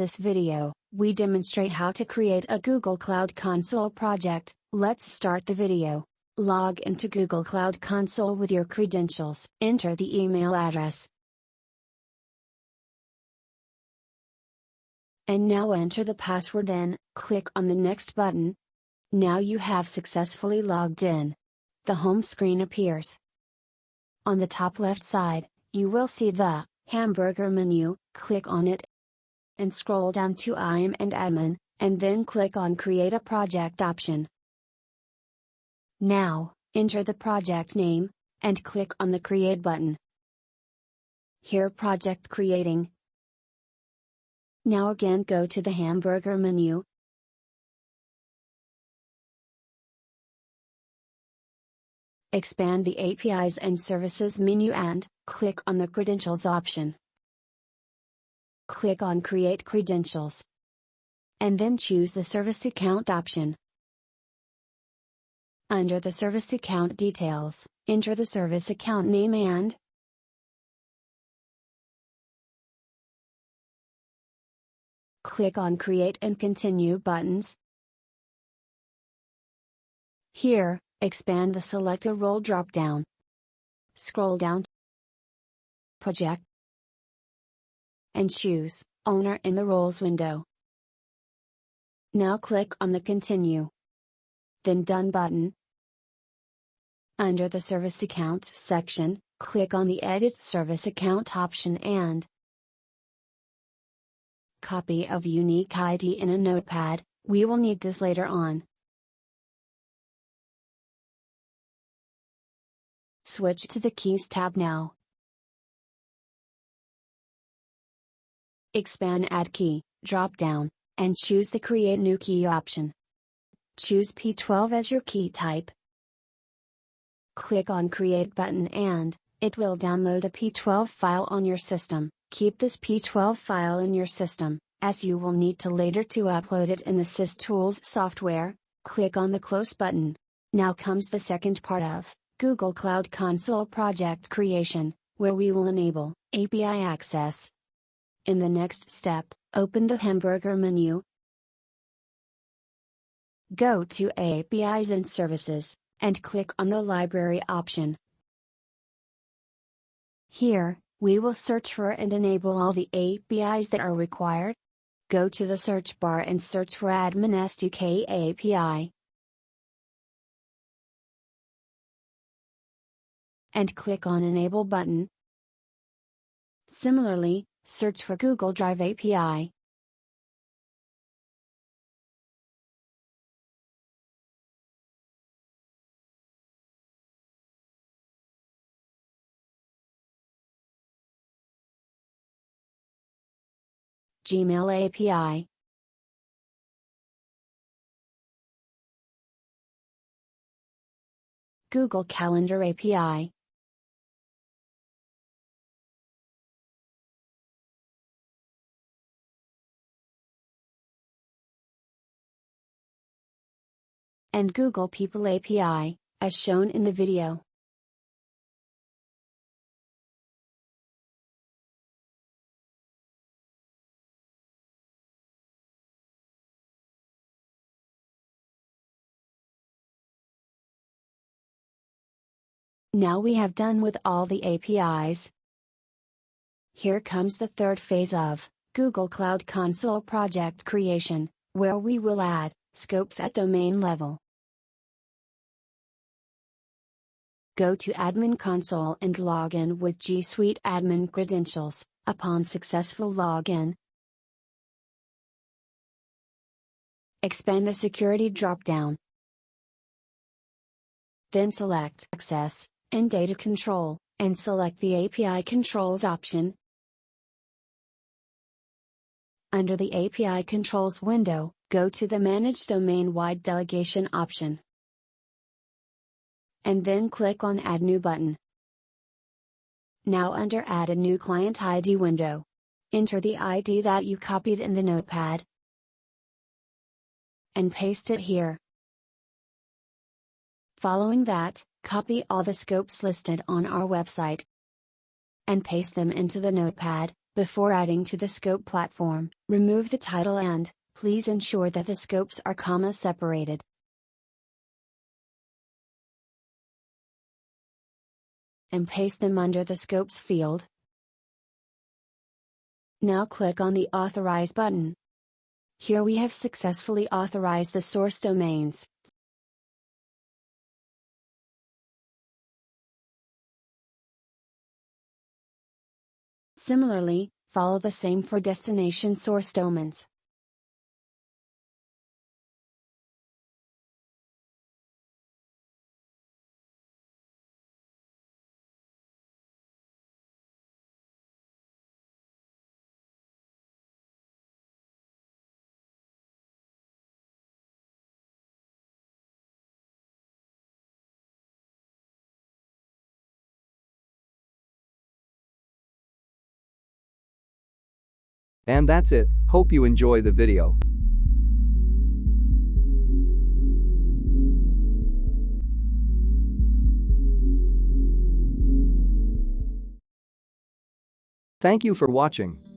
this video, we demonstrate how to create a Google Cloud Console project. Let's start the video. Log into Google Cloud Console with your credentials. Enter the email address. And now enter the password, then click on the Next button. Now you have successfully logged in. The home screen appears. On the top left side, you will see the hamburger menu. Click on it and scroll down to IM and Admin, and then click on Create a Project option. Now, enter the project name, and click on the Create button. Here Project Creating. Now again go to the hamburger menu. Expand the APIs and Services menu and click on the Credentials option. Click on Create Credentials. And then choose the Service Account option. Under the Service Account details, enter the service account name and click on Create and Continue buttons. Here, expand the Select a Role drop-down. Scroll down to Project and choose Owner in the Roles window. Now click on the Continue, then Done button. Under the Service Accounts section, click on the Edit Service Account option and copy of unique ID in a notepad. We will need this later on. Switch to the Keys tab now. Expand Add Key drop-down, and choose the Create New Key option. Choose P12 as your key type. Click on Create button and it will download a P12 file on your system. Keep this P12 file in your system, as you will need to later to upload it in the SysTools software. Click on the Close button. Now comes the second part of Google Cloud Console project creation, where we will enable API access. In the next step, open the hamburger menu. Go to APIs and Services, and click on the Library option. Here, we will search for and enable all the APIs that are required. Go to the search bar and search for Admin SDK API. And click on Enable button. Similarly, search for Google Drive API. Gmail API. Google Calendar API. And Google People API, as shown in the video. Now we have done with all the APIs. Here comes the third phase of Google Cloud Console project creation, where we will add scopes at domain level. Go to Admin Console and log in with G Suite admin credentials. Upon successful login, expand the Security drop-down. Then select Access and Data Control, and select the API Controls option. Under the API Controls window, go to the Manage Domain-Wide Delegation option. And then click on Add New button. Now under Add a New Client ID window, enter the ID that you copied in the notepad and paste it here. Following that, copy all the scopes listed on our website and paste them into the notepad. Before adding to the scope platform, remove the title and, please ensure that the scopes are comma separated. And paste them under the scopes field. Now click on the Authorize button. Here we have successfully authorized the source domains. Similarly, follow the same for destination source domains. And that's it. Hope you enjoy the video. Thank you for watching.